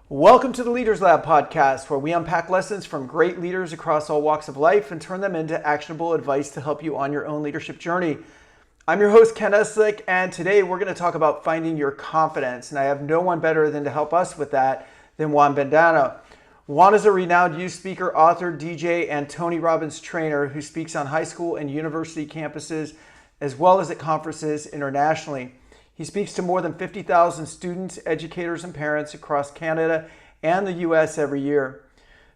Welcome to the Leaders Lab podcast, where we unpack lessons from great leaders across all walks of life and turn them into actionable advice to help you on your own leadership journey. I'm your host, Ken Eslick, and today we're going to talk about finding your confidence. And I have no one better than to help us with that than Juan Bendana. Juan is a renowned youth speaker, author, DJ, and Tony Robbins Trainer who speaks on high school and university campuses, as well as at conferences internationally. He speaks to more than 50,000 students, educators, and parents across Canada and the US every year.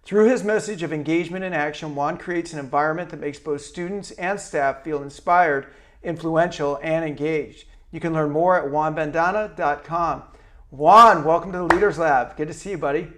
Through his message of engagement and action, Juan creates an environment that makes both students and staff feel inspired, influential, and engaged. You can learn more at juanbendana.com. Juan, welcome to the Leaders Lab. Good to see you, buddy.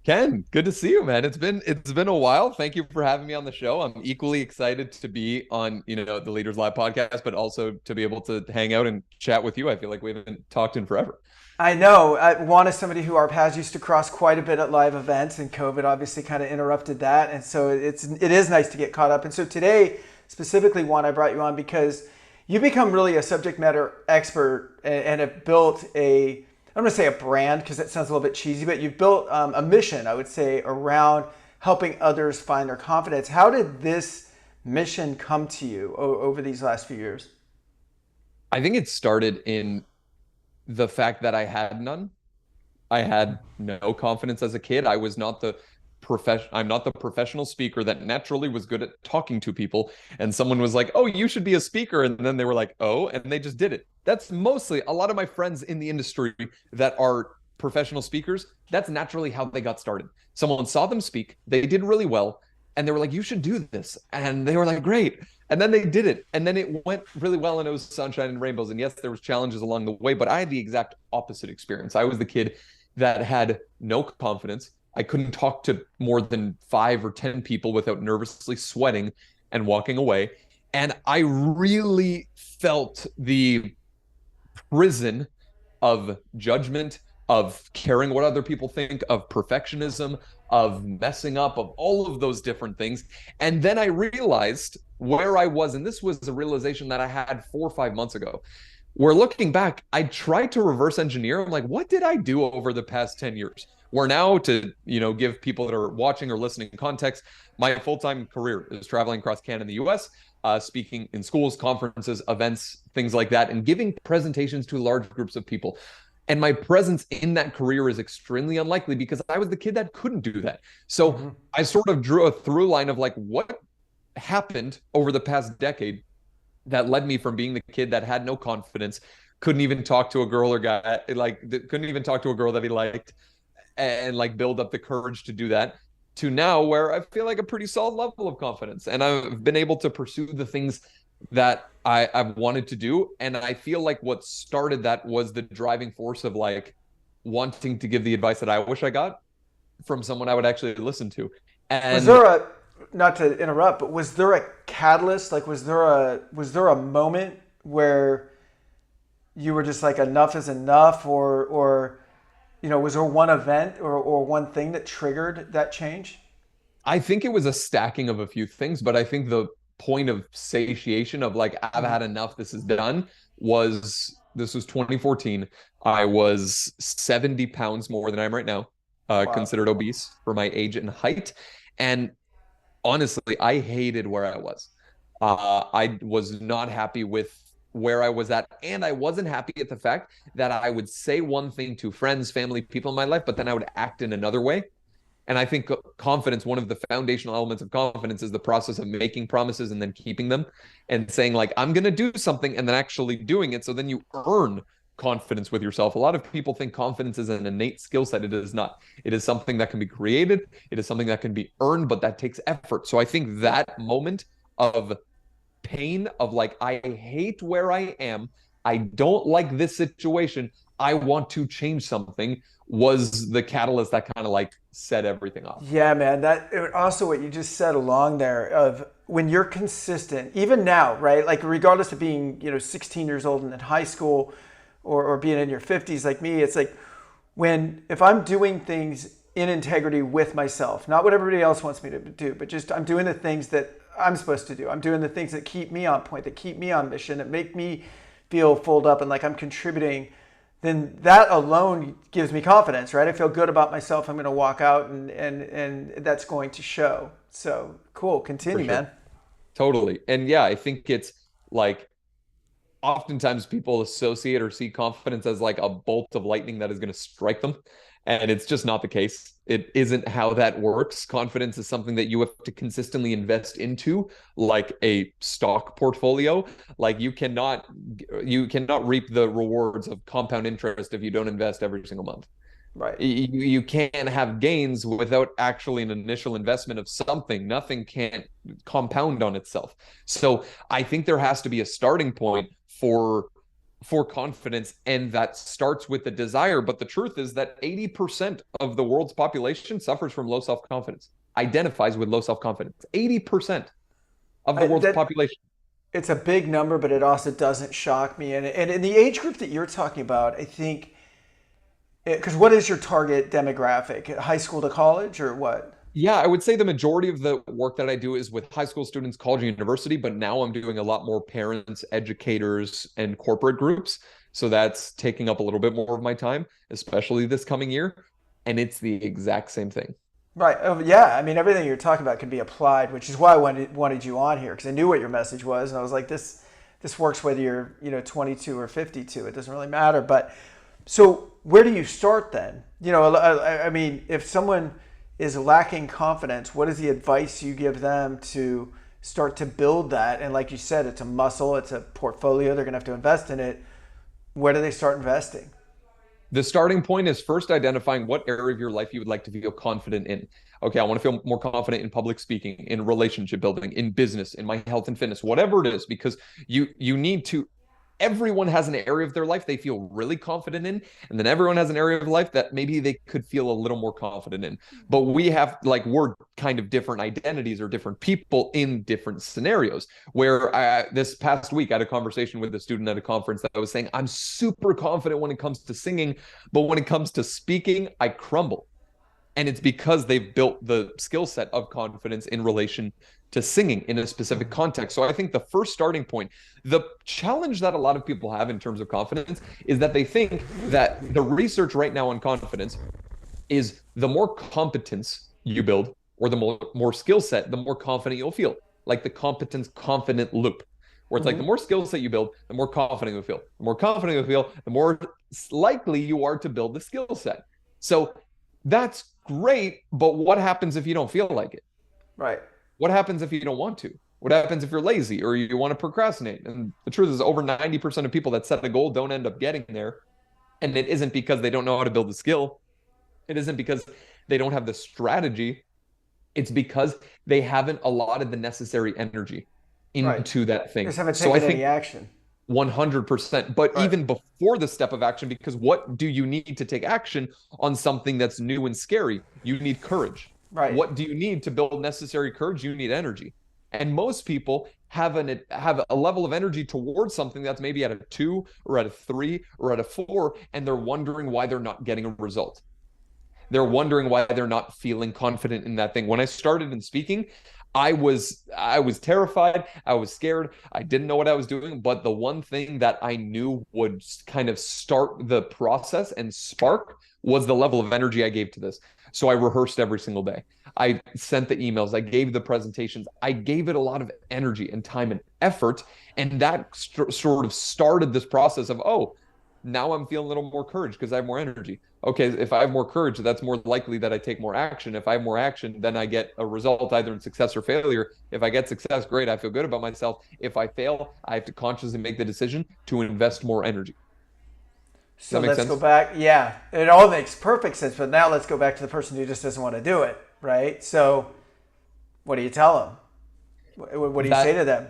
Ken, good to see you, man. It's been a while. Thank you for having me on the show. I'm equally excited to be on, the Leaders Lab podcast, but also to be able to hang out and chat with you. I feel like we haven't talked in forever. I know. Juan is somebody who our paths used to cross quite a bit at live events, and COVID obviously kind of interrupted that. And so it is nice to get caught up. And so today, specifically, Juan, I brought you on because you've become really a subject matter expert and have built I'm going to say a brand because that sounds a little bit cheesy, but you've built a mission, I would say, around helping others find their confidence. How did this mission come to you over these last few years? I think it started in the fact that I had none. I had no confidence as a kid. I'm not the professional speaker that naturally was good at talking to people. And someone was like, "Oh, you should be a speaker." And then they were like, "Oh," and they just did it. That's mostly a lot of my friends in the industry that are professional speakers. That's naturally how they got started. Someone saw them speak, they did really well, and they were like, "You should do this." And they were like, "Great." And then they did it. And then it went really well, and it was sunshine and rainbows. And yes, there was challenges along the way, but I had the exact opposite experience. I was the kid that had no confidence. I couldn't talk to more than 5 or 10 people without nervously sweating and walking away. And I really felt the prison of judgment, of caring what other people think, of perfectionism, of messing up, of all of those different things. And then I realized where I was, and this was a realization that I had 4 or 5 months ago, where looking back, I tried to reverse engineer. I'm like, what did I do over the past 10 years? Where now, to give people that are watching or listening context, my full-time career is traveling across Canada and the US, speaking in schools, conferences, events, things like that, and giving presentations to large groups of people. And my presence in that career is extremely unlikely because I was the kid that couldn't do that. So I sort of drew a through line of like what happened over the past decade that led me from being the kid that had no confidence, couldn't even talk to a girl or guy, couldn't even talk to a girl that he liked, and like build up the courage to do that, to now where I feel like a pretty solid level of confidence. And I've been able to pursue the things that I've wanted to do. And I feel like what started that was the driving force of like wanting to give the advice that I wish I got from someone I would actually listen to. And not to interrupt, but was there a catalyst? Like, was there a moment where you were just like, enough is enough, or was there one event or one thing that triggered that change? I think it was a stacking of a few things, but I think the point of satiation of like, I've had enough, this is done, this was 2014. I was 70 pounds more than I am right now, wow. Considered obese for my age and height. And honestly, I hated where I was. I was not happy with where I was at. And I wasn't happy at the fact that I would say one thing to friends, family, people in my life, but then I would act in another way. And I think confidence, one of the foundational elements of confidence, is the process of making promises and then keeping them and saying like, I'm going to do something and then actually doing it. So then you earn confidence with yourself. A lot of people think confidence is an innate skill set. It is not. It is something that can be created. It is something that can be earned, but that takes effort. So I think that moment of pain of like, I hate where I am, I don't like this situation, I want to change something, was the catalyst that kind of like set everything off. Yeah, man. That also what you just said along there of when you're consistent, even now, right? Like regardless of being, 16 years old and in high school or being in your 50s like me, it's like if I'm doing things in integrity with myself, not what everybody else wants me to do, but just I'm doing the things that I'm supposed to do. I'm doing the things that keep me on point, that keep me on mission, that make me feel full up and like I'm contributing then that alone gives me confidence, right? I feel good about myself. I'm going to walk out and that's going to show. So cool. For Continue, sure. man. Totally. And yeah, I think it's like oftentimes people associate or see confidence as like a bolt of lightning that is going to strike them. And it's just not the case. It isn't how that works. Confidence is something that you have to consistently invest into, like a stock portfolio. Like you cannot reap the rewards of compound interest if you don't invest every single month. Right. You can't have gains without actually an initial investment of something. Nothing can't compound on itself. So I think there has to be a starting point for confidence, and that starts with the desire. But the truth is that 80% of the world's population suffers from low self-confidence, identifies with low self-confidence. 80% of the world's That population. it's a big number, but it also doesn't shock me. And in the age group that you're talking about, I think, because what is your target demographic? High school to college or what? Yeah, I would say the majority of the work that I do is with high school students, college and university, but now I'm doing a lot more parents, educators, and corporate groups. So that's taking up a little bit more of my time, especially this coming year. And it's the exact same thing. Right. Oh, yeah. I mean, everything you're talking about can be applied, which is why I wanted you on here because I knew what your message was, and I was like, this works whether you're 22 or 52. It doesn't really matter. But so where do you start then? I mean, if someone is lacking confidence, what is the advice you give them to start to build that? And like you said, it's a muscle, it's a portfolio. They're going to have to invest in it. Where do they start investing? The starting point is first identifying what area of your life you would like to feel confident in. Okay, I want to feel more confident in public speaking, in relationship building, in business, in my health and fitness, whatever it is, because you need to. Everyone has an area of their life they feel really confident in, and then everyone has an area of life that maybe they could feel a little more confident in. But we're kind of different identities or different people in different scenarios. Where this past week I had a conversation with a student at a conference that was saying, I'm super confident when it comes to singing, but when it comes to speaking, I crumble. And it's because they've built the skill set of confidence in relation to singing in a specific context. So I think the first starting point, the challenge that a lot of people have in terms of confidence is that they think that the research right now on confidence is the more competence you build or the more skill set, the more confident you'll feel. Like the competence confident loop, where it's like the more skill set you build, the more confident you'll feel. The more confident you'll feel, the more likely you are to build the skill set. So that's great, but what happens if you don't feel like it? Right. What happens if you don't want to? What happens if you're lazy or you want to procrastinate? And the truth is, over 90% of people that set a goal don't end up getting there. And it isn't because they don't know how to build the skill. It isn't because they don't have the strategy. It's because they haven't allotted the necessary energy Right. into that thing. Just haven't So I taken any think action. 100%. But Right. even before the step of action, because what do you need to take action on something that's new and scary? You need courage. Right. What do you need to build necessary courage? You need energy. And most people have a level of energy towards something that's maybe at a 2 or at a 3 or at a 4, and they're wondering why they're not getting a result. They're wondering why they're not feeling confident in that thing. When I started in speaking, I was terrified. I was scared. I didn't know what I was doing. But the one thing that I knew would kind of start the process and spark was the level of energy I gave to this. So I rehearsed every single day. I sent the emails. I gave the presentations. I gave it a lot of energy and time and effort. And that sort of started this process of, oh, now I'm feeling a little more courage because I have more energy. Okay, if I have more courage, that's more likely that I take more action. If I have more action, then I get a result either in success or failure. If I get success, great, I feel good about myself. If I fail, I have to consciously make the decision to invest more energy. Does So that make let's go sense? back. Yeah, it all makes perfect sense. But now let's go back to the person who just doesn't want to do it, right? So what do you tell them? What do you say That to them?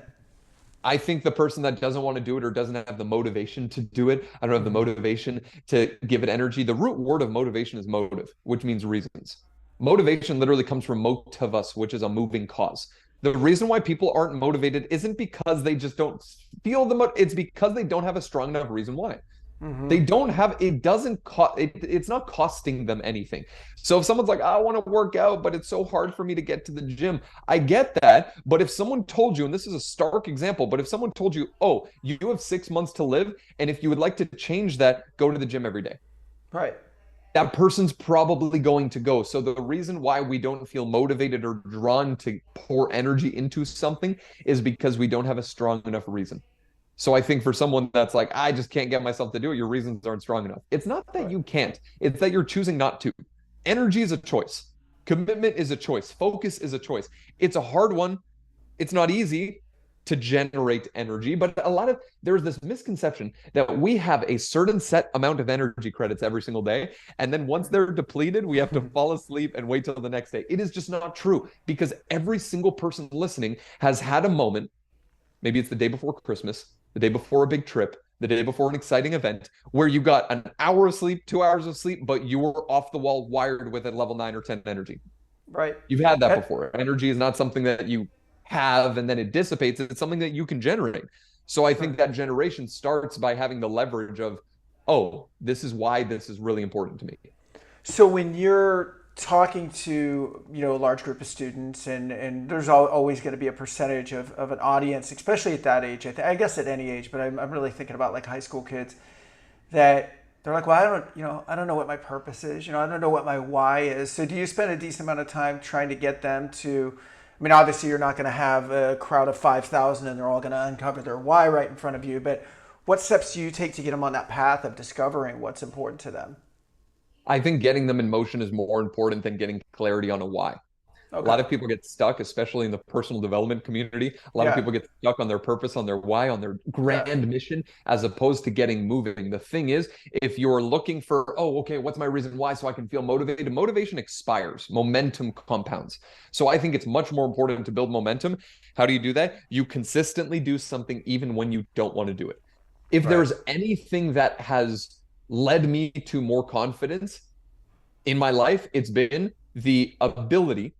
I think the person that doesn't want to do it or doesn't have the motivation to do it, I don't have the motivation to give it energy. The root word of motivation is motive, which means reasons. Motivation literally comes from motivus, which is a moving cause. The reason why people aren't motivated isn't because they just don't feel it's because they don't have a strong enough reason why. They don't have, it doesn't cost, it's not costing them anything. So if someone's like, I want to work out, but it's so hard for me to get to the gym, I get that. But if someone told you, and this is a stark example, but if someone told you, oh, you have 6 months to live, and if you would like to change that, go to the gym every day. Right. That person's probably going to go. So the reason why we don't feel motivated or drawn to pour energy into something is because we don't have a strong enough reason. So I think for someone that's like, I just can't get myself to do it, your reasons aren't strong enough. It's not that you can't, it's that you're choosing not to. Energy is a choice. Commitment is a choice. Focus is a choice. It's a hard one. It's not easy to generate energy, but there's this misconception that we have a certain set amount of energy credits every single day. And then once they're depleted, we have to fall asleep and wait till the next day. It is just not true, because every single person listening has had a moment. Maybe it's the day before Christmas, the day before a big trip, the day before an exciting event, where you got an hour of sleep, 2 hours of sleep, but you were off the wall wired with a level 9 or 10 energy. Right. You've had that before. Energy is not something that you have and then it dissipates. It's something that you can generate. So I think that generation starts by having the leverage of, oh, this is why this is really important to me. So when you're talking to, a large group of students, and there's always going to be a percentage of an audience, especially at that age, I guess at any age, but I'm really thinking about like high school kids, that they're like, well, I don't know what my purpose is. I don't know what my why is. So do you spend a decent amount of time trying to get them to, obviously you're not going to have a crowd of 5,000 and they're all going to uncover their why right in front of you, but what steps do you take to get them on that path of discovering what's important to them? I think getting them in motion is more important than getting clarity on a why. Okay. A lot of people get stuck, especially in the personal development community. A lot of people get stuck on their purpose, on their why, on their grand mission, as opposed to getting moving. The thing is, if you're looking for, oh, okay, what's my reason why so I can feel motivated? Motivation expires. Momentum compounds. So I think it's much more important to build momentum. How do you do that? You consistently do something even when you don't want to do it. If there's anything that has led me to more confidence in my life, it's been the ability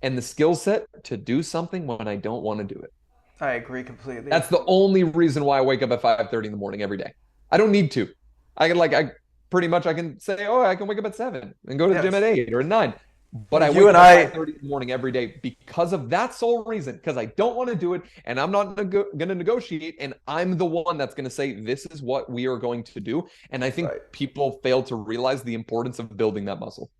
and the skill set to do something when I don't want to do it. I agree completely. That's the only reason why I wake up at 5:30 in the morning every day. I don't need to. I can say, oh, I can wake up at 7 and go to the gym at 8 or at 9. But I wake up at 5:30 in the morning every day because of that sole reason, because I don't want to do it and I'm not going to negotiate, and I'm the one that's going to say, this is what we are going to do. And I think people fail to realize the importance of building that muscle.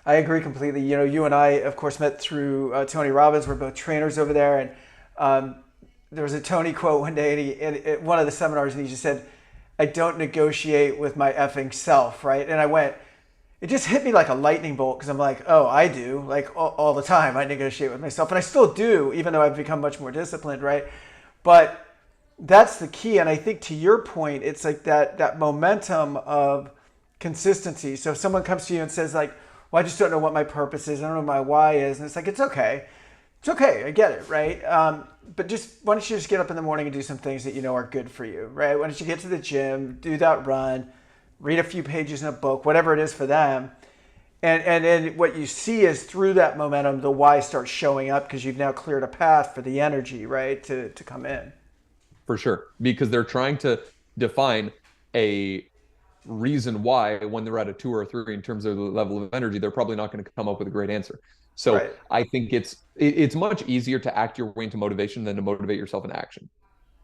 I agree completely. You and I, of course, met through Tony Robbins. We're both trainers over there. And there was a Tony quote one day at one of the seminars, and he just said, I don't negotiate with my effing self, right? And I went, it just hit me like a lightning bolt, because I'm like, oh, I do, like all the time. I negotiate with myself, and I still do, even though I've become much more disciplined, right? But that's the key. And I think to your point, it's like that momentum of consistency. So if someone comes to you and says like, well, I just don't know what my purpose is, I don't know what my why is, and it's like, it's okay, I get it, right? But why don't you just get up in the morning and do some things that you know are good for you, right? Why don't you get to the gym, do that run, read a few pages in a book, whatever it is for them. And then what you see is through that momentum, the why starts showing up, because you've now cleared a path for the energy, right, to come in. For sure, because they're trying to define a reason why when they're at a 2 or a 3 in terms of the level of energy, they're probably not going to come up with a great answer. So I think it's much easier to act your way into motivation than to motivate yourself into action.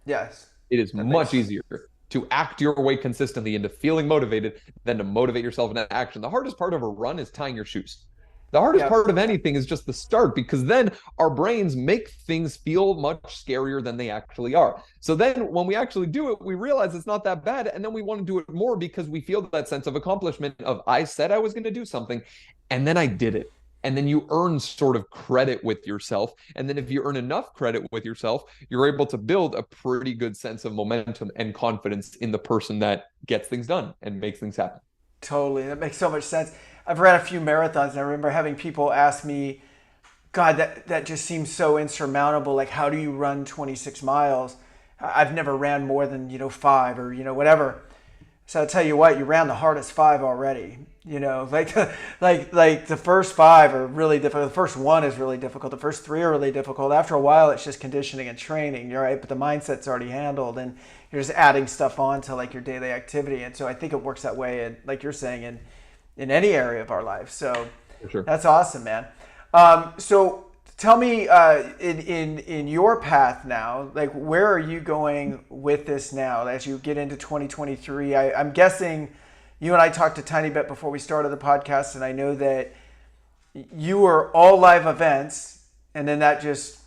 Yes. It is much easier to act your way consistently into feeling motivated than to motivate yourself into action. The hardest part of a run is tying your shoes. The hardest part of anything is just the start, because then our brains make things feel much scarier than they actually are. So then when we actually do it, we realize it's not that bad. And then we want to do it more because we feel that sense of accomplishment of, I said I was going to do something and then I did it. And then you earn sort of credit with yourself. And then if you earn enough credit with yourself, you're able to build a pretty good sense of momentum and confidence in the person that gets things done and makes things happen. Totally. That makes so much sense. I've ran a few marathons, and I remember having people ask me, God, that just seems so insurmountable. Like, how do you run 26 miles? I've never ran more than, 5 or, whatever. So I'll tell you what, you ran the hardest five already. You know, like the first five are really difficult. The first one is really difficult. The first three are really difficult. After a while, it's just conditioning and training. You're right, but the mindset's already handled, and you're just adding stuff on to like your daily activity. And so I think it works that way, and like you're saying, in any area of our life. So For sure. that's awesome, man. So tell me, in your path now, like where are you going with this now as you get into 2023? I'm guessing you and I talked a tiny bit before we started the podcast, and I know that you were all live events, and then that just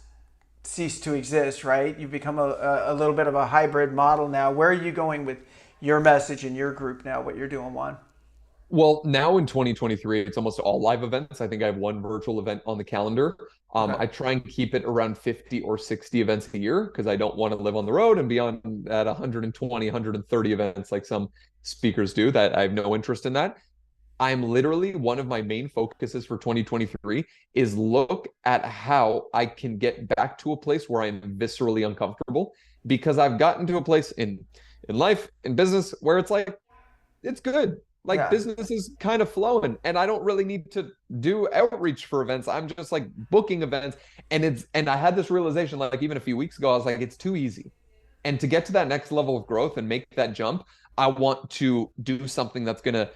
ceased to exist, right? You've become a little bit of a hybrid model now. Where are you going with your message and your group now? What you're doing, Juan? Well, now in 2023, it's almost all live events. I think I have one virtual event on the calendar. Okay. I try and keep it around 50 or 60 events a year because I don't want to live on the road and be on at 120, 130 events like some speakers do. That I have no interest in that. I'm literally one of my main focuses for 2023 is look at how I can get back to a place where I'm viscerally uncomfortable because I've gotten to a place in life, in business, where it's like it's good. Like Yeah. business is kind of flowing and I don't really need to do outreach for events. I'm just like booking events. And I had this realization like even a few weeks ago, I was like, it's too easy. And to get to that next level of growth and make that jump, I want to do something that's going to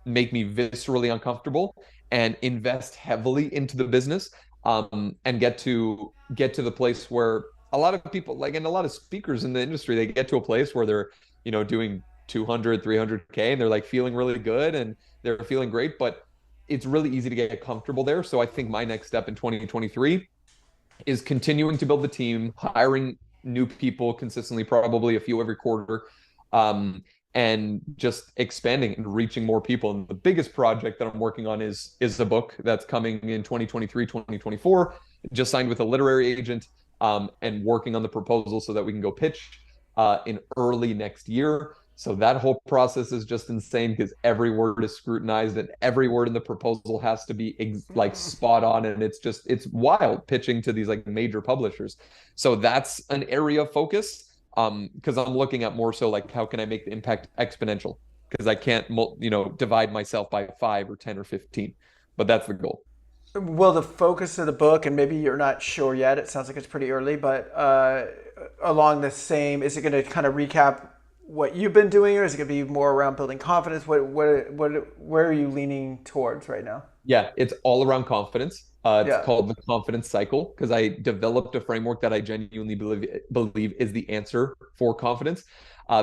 make me viscerally uncomfortable and invest heavily into the business, and get to the place where a lot of people like and a lot of speakers in the industry, they get to a place where they're doing 200 300K and they're like feeling really good and they're feeling great, but it's really easy to get comfortable there. So I think my next step in 2023 is continuing to build the team, hiring new people consistently, probably a few every quarter, and just expanding and reaching more people. And the biggest project that I'm working on is a book that's coming in 2023, 2024. Just signed with a literary agent, and working on the proposal so that we can go pitch in early next year. So that whole process is just insane because every word is scrutinized and every word in the proposal has to be like spot on. And it's wild pitching to these like major publishers. So that's an area of focus, because I'm looking at more so like how can I make the impact exponential? Because I can't, divide myself by 5 or 10 or 15, but that's the goal. Will the focus of the book, and maybe you're not sure yet, it sounds like it's pretty early, but along the same, is it going to kind of recap what you've been doing, or is it going to be more around building confidence? Where are you leaning towards right now? Yeah, it's all around confidence. It's Yeah. called the confidence cycle because I developed a framework that I genuinely believe is the answer for confidence.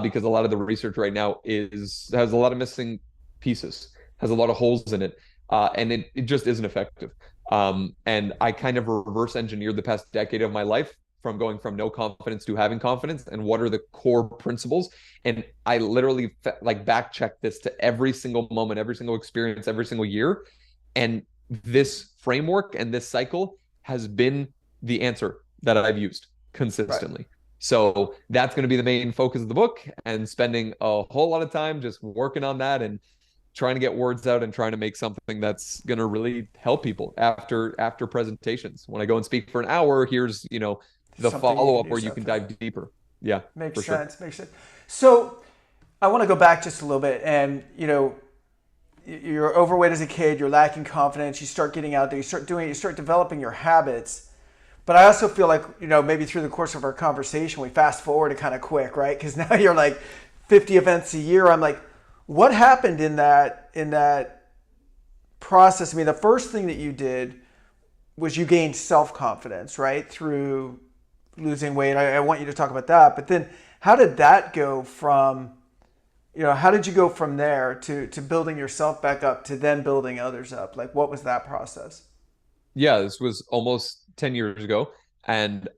Because a lot of the research right now has a lot of missing pieces, has a lot of holes in it, and it just isn't effective. And I kind of reverse engineered the past decade of my life from going from no confidence to having confidence, and what are the core principles. And I literally like back check this to every single moment, every single experience, every single year, and this framework and this cycle has been the answer that I've used Right. consistently. So that's going to be the main focus of the book, and spending a whole lot of time just working on that and trying to get words out and trying to make something that's going to really help people after presentations. When I go and speak for an hour, here's, the Something you can follow-up where use you can after that. dive deeper. Yeah, Makes for sure. sense. Makes sense. So I want to go back just a little bit, and you're overweight as a kid, you're lacking confidence, you start getting out there, you start developing your habits. But I also feel like, maybe through the course of our conversation, we fast forward it kind of quick, right? Because now you're like 50 events a year. I'm like, what happened in that process? I mean, the first thing that you did was you gained self-confidence, right? Through losing weight. I want you to talk about that. But then how did that go from, how did you go from there to building yourself back up to then building others up? Like, what was that process? Yeah, this was almost 10 years ago. And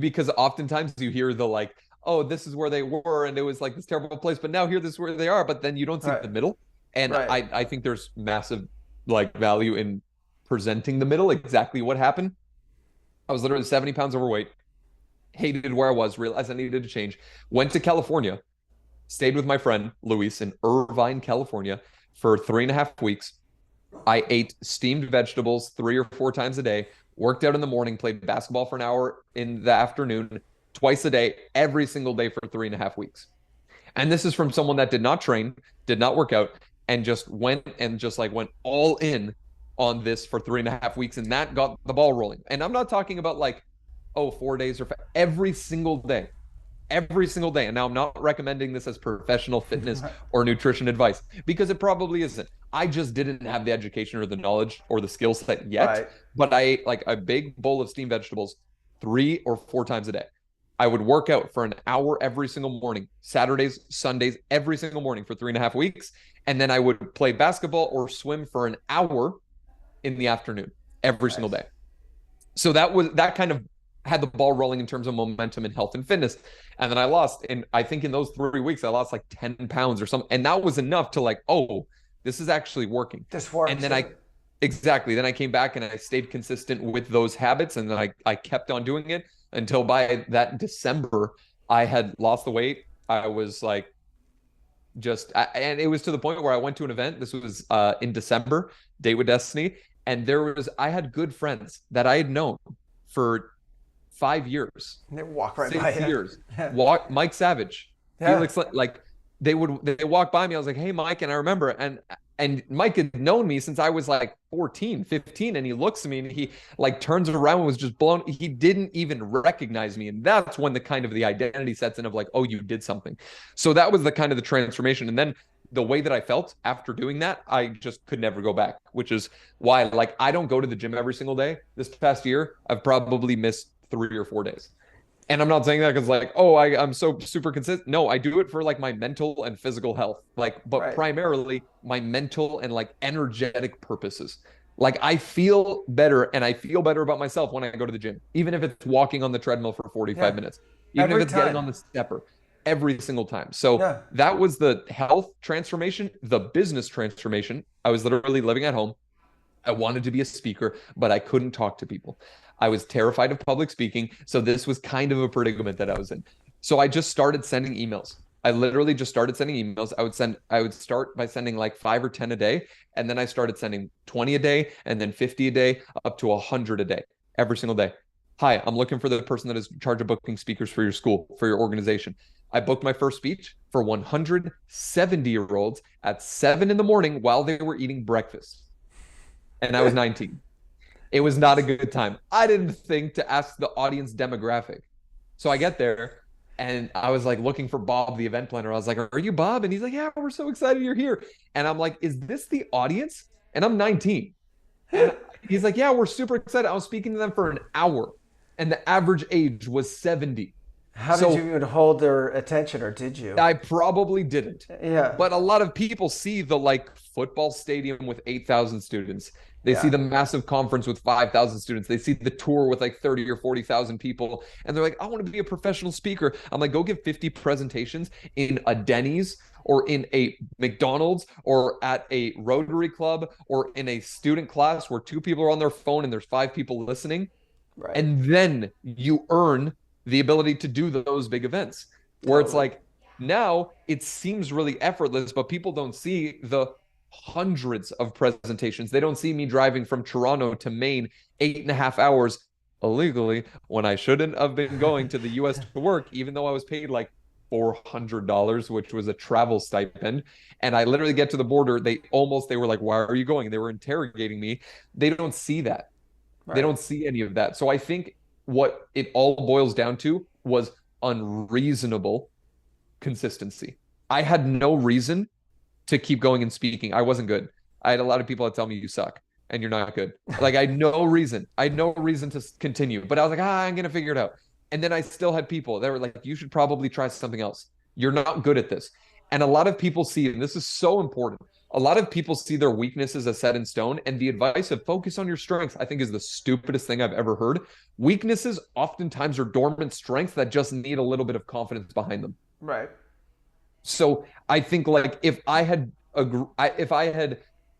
because oftentimes you hear the like, oh, this is where they were and it was like this terrible place, but now here this is where they are, but then you don't see Right. the middle. And Right. I think there's massive like value in presenting the middle, exactly what happened. I was literally 70 pounds overweight, hated where I was, realized I needed to change, went to California, stayed with my friend Luis in Irvine, California for 3.5 weeks. I ate steamed vegetables 3 or 4 times a day, worked out in the morning, played basketball for an hour in the afternoon, twice a day, every single day for 3.5 weeks. And this is from someone that did not train, did not work out, and just went all in on this for 3.5 weeks. And that got the ball rolling. And I'm not talking about like, oh, 4 days or every single day. Every single day. And now I'm not recommending this as professional fitness or nutrition advice, because it probably isn't. I just didn't have the education or the knowledge or the skill set yet. Right. But I ate like a big bowl of steamed vegetables 3 or 4 times a day. I would work out for an hour every single morning, Saturdays, Sundays, every single morning for 3.5 weeks. And then I would play basketball or swim for an hour in the afternoon every single day. So that kind of had the ball rolling in terms of momentum in health and fitness. And then I think in those 3 weeks, I lost like 10 pounds or something. And that was enough to like, oh, this is actually working. This works. And then then I came back and I stayed consistent with those habits. And then I kept on doing it until by that December, I had lost the weight. I was like, and it was to the point where I went to an event. This was in December, Date with Destiny. And I had good friends that I had known for 5 years. They walk right 6 by you. years. Mike Savage, Felix, like they walk by me. I was like, hey, Mike. And I remember, and Mike had known me since I was like 14, 15. And he looks at me and he like turns around and was just blown. He didn't even recognize me. And that's when the identity sets in of like, oh, you did something. So that was the kind of the transformation. And then the way that I felt after doing that, I just could never go back, which is why like I don't go to the gym every single day. This past year, I've probably missed 3 or 4 days. And I'm not saying that because like, oh, I'm so super consistent. No, I do it for like my mental and physical health, but primarily my mental and like energetic purposes. Like I feel better, and I feel better about myself when I go to the gym, even if it's walking on the treadmill for 45 minutes, even if it's getting on the stepper, every single time. So that was the health transformation. The business transformation, I was literally living at home. I wanted to be a speaker, but I couldn't talk to people. I was terrified of public speaking. So this was kind of a predicament that I was in. So I just started sending emails. I literally just started sending emails. I would start by sending like 5 or 10 a day. And then I started sending 20 a day, and then 50 a day, up to 100 a day, every single day. Hi, I'm looking for the person that is in charge of booking speakers for your school, for your organization. I booked my first speech for 170-year-olds at 7 a.m. while they were eating breakfast. And I was 19. It was not a good time. I didn't think to ask the audience demographic. So I get there and I was like looking for Bob, the event planner. I was like, are you Bob? And he's like, yeah, we're so excited you're here. And I'm like, is this the audience? And I'm 19. And he's like, yeah, we're super excited. I was speaking to them for an hour and the average age was 70. How did you even hold their attention, or did you? I probably didn't. Yeah. But a lot of people see the like football stadium with 8,000 students. They see the massive conference with 5,000 students. They see the tour with like 30 or 40,000 people. And they're like, I want to be a professional speaker. I'm like, go give 50 presentations in a Denny's or in a McDonald's or at a Rotary Club or in a student class where 2 people are on their phone and there's 5 people listening. Right. And then you earn the ability to do those big events where it's like, now it seems really effortless, but people don't see the hundreds of presentations. They don't see me driving from Toronto to Maine 8.5 hours illegally when I shouldn't have been going to the US to work, even though I was paid like $400, which was a travel stipend. And I literally get to the border. They were like, why are you going? They were interrogating me. They don't see that. Right. They don't see any of that. So I think what it all boils down to was unreasonable consistency. I had no reason to keep going and speaking. I wasn't good. I had a lot of people that tell me you suck and you're not good. Like I had no reason to continue, but I was like, I'm going to figure it out. And then I still had people that were like, you should probably try something else. You're not good at this. And a lot of people see, and this is so important, a lot of people see their weaknesses as set in stone, and the advice of focus on your strengths, I think, is the stupidest thing I've ever heard. Weaknesses oftentimes are dormant strengths that just need a little bit of confidence behind them. Right. So I think like if I had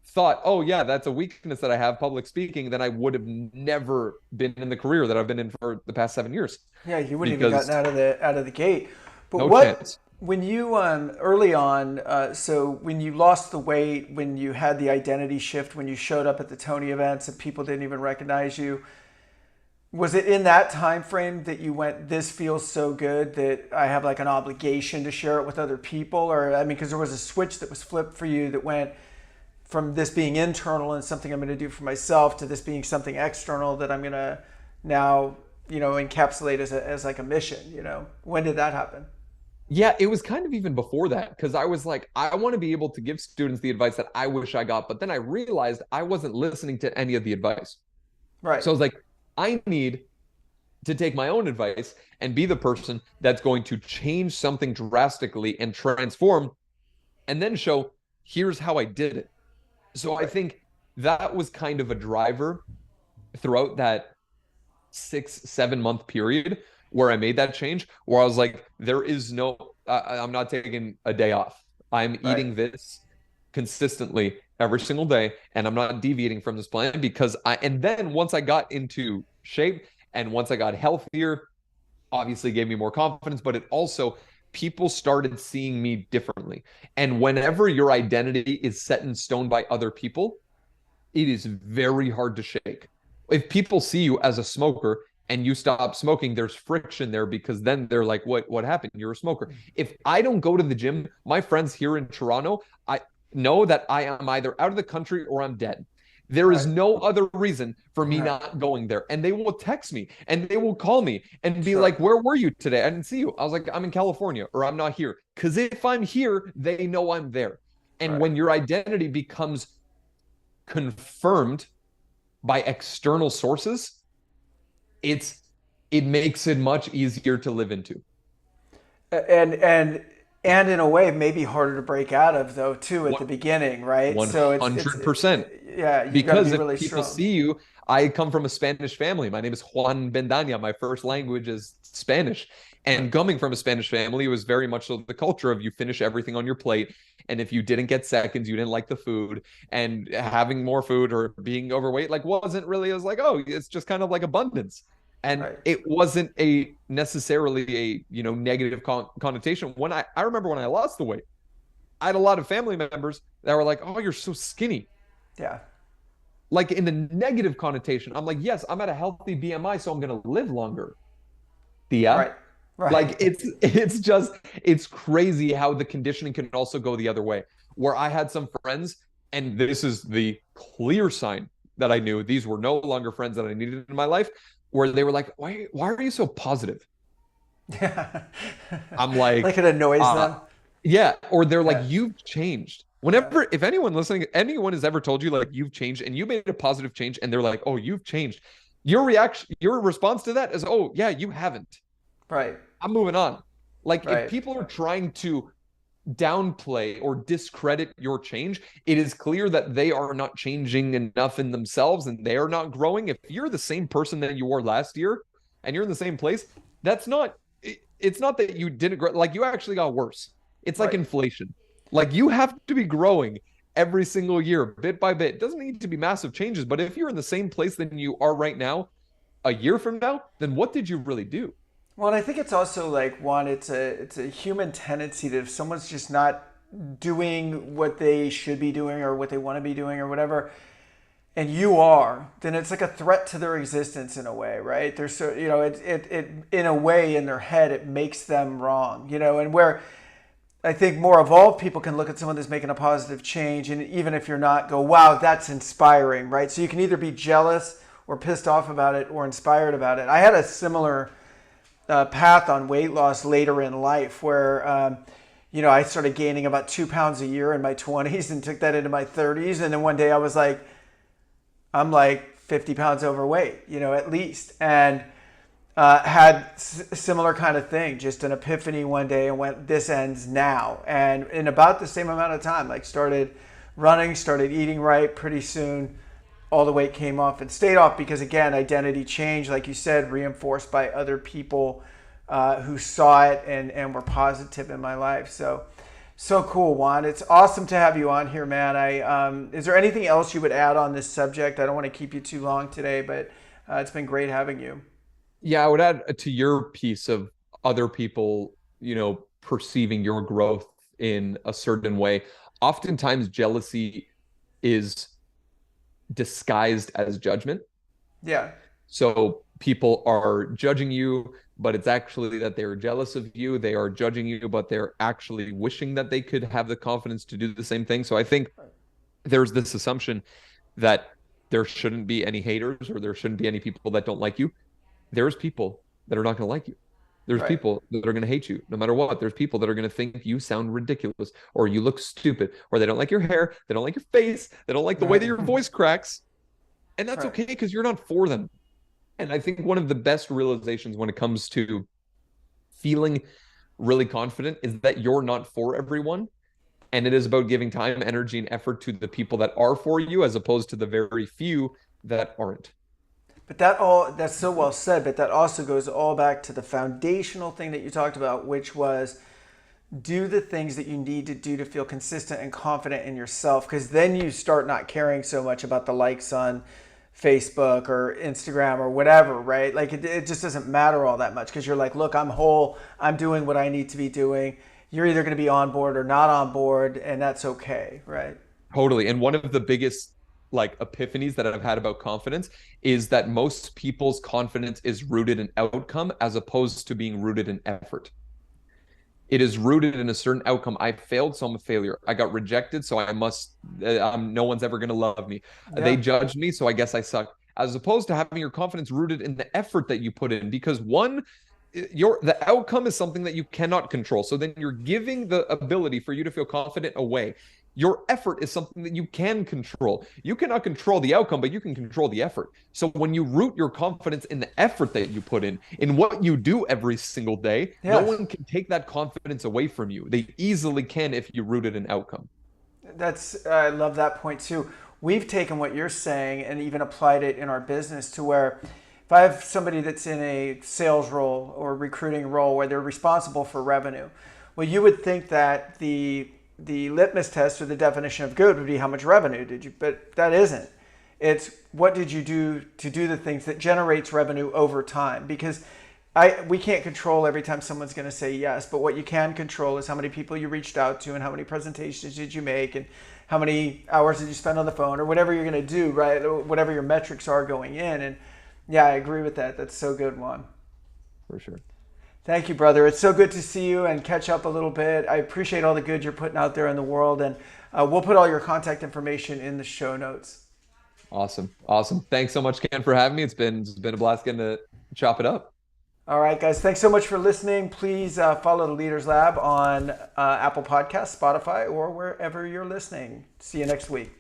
thought, oh yeah, that's a weakness that I have, public speaking, then I would have never been in the career that I've been in for the past 7 years. Yeah, you wouldn't even gotten out of the gate. But no chance. When you early on, so when you lost the weight, when you had the identity shift, when you showed up at the Tony events and people didn't even recognize you, Was it in that time frame that you went, this feels so good that I have like an obligation to share it with other people? Or, I mean, because there was a switch that was flipped for you that went from this being internal and something I'm going to do for myself to this being something external that I'm going to now, encapsulate as like a mission. When did that happen? Yeah, it was kind of even before that because I was like, I want to be able to give students the advice that I wish I got. But then I realized I wasn't listening to any of the advice. Right. So I was like, I need to take my own advice and be the person that's going to change something drastically and transform and then show here's how I did it. So I Right. think that was kind of a driver throughout that 6 7 month period where I made that change, where I was like, there is no, I'm not taking a day off. I'm Right. eating this consistently every single day, and I'm not deviating from this plan because and then once I got into shape and once I got healthier, obviously gave me more confidence, but it also, people started seeing me differently. And whenever your identity is set in stone by other people, it is very hard to shake. If people see you as a smoker and you stop smoking, there's friction there because then they're like, what happened? You're a smoker. If I don't go to the gym, my friends here in Toronto, I know that I am either out of the country or I'm dead. There is Right. no other reason for me Right. not going there. And they will text me and they will call me and be Sure. like, where were you today? I didn't see you. I was like, I'm in California or I'm not here. Because if I'm here, they know I'm there. And Right. when your identity becomes confirmed by external sources, it's it makes it much easier to live into. And in a way maybe harder to break out of though too at the What beginning, right? So it's 100%. yeah, you've got to Because be if really people strong. see you, I come from a Spanish family. My name is Juan Bendana. My first language is Spanish. Right. And coming from a Spanish family, it was very much so the culture of you finish everything on your plate. And if you didn't get seconds, you didn't like the food. And having more food or being overweight, like wasn't really, it was like, oh, it's just kind of like abundance. And Right. it wasn't a necessarily a, negative connotation. When I remember when I lost the weight, I had a lot of family members that were like, oh, you're so skinny, Yeah. like in the negative connotation. I'm like, yes, I'm at a healthy BMI, so I'm gonna live longer. Yeah. Right. Right. Like it's crazy how the conditioning can also go the other way. Where I had some friends, and this is the clear sign that I knew these were no longer friends that I needed in my life, where they were like, why are you so positive? Yeah. I'm like, Like it annoys uh, them. yeah, or they're like, Yeah. you've changed. Yeah. Whenever, if anyone listening, anyone has ever told you like you've changed and you made a positive change and they're like, oh, you've changed, your reaction, your response to that is, oh, yeah, you haven't. Right. I'm moving on. Like if Right. people are trying to downplay or discredit your change, it is clear that they are not changing enough in themselves and they are not growing. If you're the same person that you were last year and you're in the same place, that's not, it's not that you didn't grow, like you actually got worse. It's like Right. inflation. Like you have to be growing every single year, bit by bit. It doesn't need to be massive changes, but if you're in the same place than you are right now, a year from now, then what did you really do? Well, and I think it's also like one, it's a human tendency that if someone's just not doing what they should be doing or what they want to be doing or whatever, and you are, then it's like a threat to their existence in a way, right? There's so it in a way in their head it makes them wrong, and where I think more evolved people can look at someone that's making a positive change, and even if you're not, go, wow, that's inspiring, right? So you can either be jealous or pissed off about it or inspired about it. I had a similar path on weight loss later in life where, I started gaining about 2 pounds a year in my 20s and took that into my 30s. And then one day I was like, I'm like 50 pounds overweight, at least. And had similar kind of thing, just an epiphany one day and went, this ends now. And in about the same amount of time, like started running, started eating right pretty soon. All the weight came off and stayed off because, again, identity change, like you said, reinforced by other people who saw it and were positive in my life. So cool, Juan. It's awesome to have you on here, man. Is there anything else you would add on this subject? I don't want to keep you too long today, but it's been great having you. Yeah, I would add to your piece of other people, perceiving your growth in a certain way. Oftentimes, jealousy is disguised as judgment. Yeah. So people are judging you, but it's actually that they're jealous of you. They are judging you, but they're actually wishing that they could have the confidence to do the same thing. So I think there's this assumption that there shouldn't be any haters or there shouldn't be any people that don't like you. There's people that are not going to like you. There's Right. people that are going to hate you no matter what. There's people that are going to think you sound ridiculous or you look stupid or they don't like your hair. They don't like your face. They don't like the way that Right. your voice cracks. And that's Right. okay because you're not for them. And I think one of the best realizations when it comes to feeling really confident is that you're not for everyone. And it is about giving time, energy, and effort to the people that are for you as opposed to the very few that aren't. But that's so well said, but that also goes all back to the foundational thing that you talked about, which was do the things that you need to do to feel consistent and confident in yourself, because then you start not caring so much about the likes on Facebook or Instagram or whatever, right? Like it just doesn't matter all that much because you're like, look, I'm whole, I'm doing what I need to be doing. You're either going to be on board or not on board, and that's okay, right? Totally. And one of the biggest like epiphanies that I've had about confidence is that most people's confidence is rooted in outcome as opposed to being rooted in effort. It is rooted in a certain outcome. I failed, so I'm a failure. I got rejected, so I must, no one's ever going to love me. They Yeah. judged me, so I guess I suck. As opposed to having your confidence rooted in the effort that you put in, because one, the outcome is something that you cannot control. So then you're giving the ability for you to feel confident away. Your effort is something that you can control. You cannot control the outcome, but you can control the effort. So when you root your confidence in the effort that you put in what you do every single day, no Yes. one can take that confidence away from you. They easily can if you root it in outcome. That's I love that point too. We've taken what you're saying and even applied it in our business to where if I have somebody that's in a sales role or recruiting role where they're responsible for revenue, well, you would think that the litmus test or the definition of good would be how much revenue did you, but that isn't. It's what did you do to do the things that generates revenue over time because we can't control every time someone's going to say yes, but what you can control is how many people you reached out to and how many presentations did you make and how many hours did you spend on the phone or whatever you're going to do, right? Whatever your metrics are going in. And yeah, I agree with that. That's so good, Juan. For sure. Thank you, brother. It's so good to see you and catch up a little bit. I appreciate all the good you're putting out there in the world. And we'll put all your contact information in the show notes. Awesome. Awesome. Thanks so much, Ken, for having me. It's been a blast getting to chop it up. All right, guys. Thanks so much for listening. Please follow the Leaders Lab on Apple Podcasts, Spotify, or wherever you're listening. See you next week.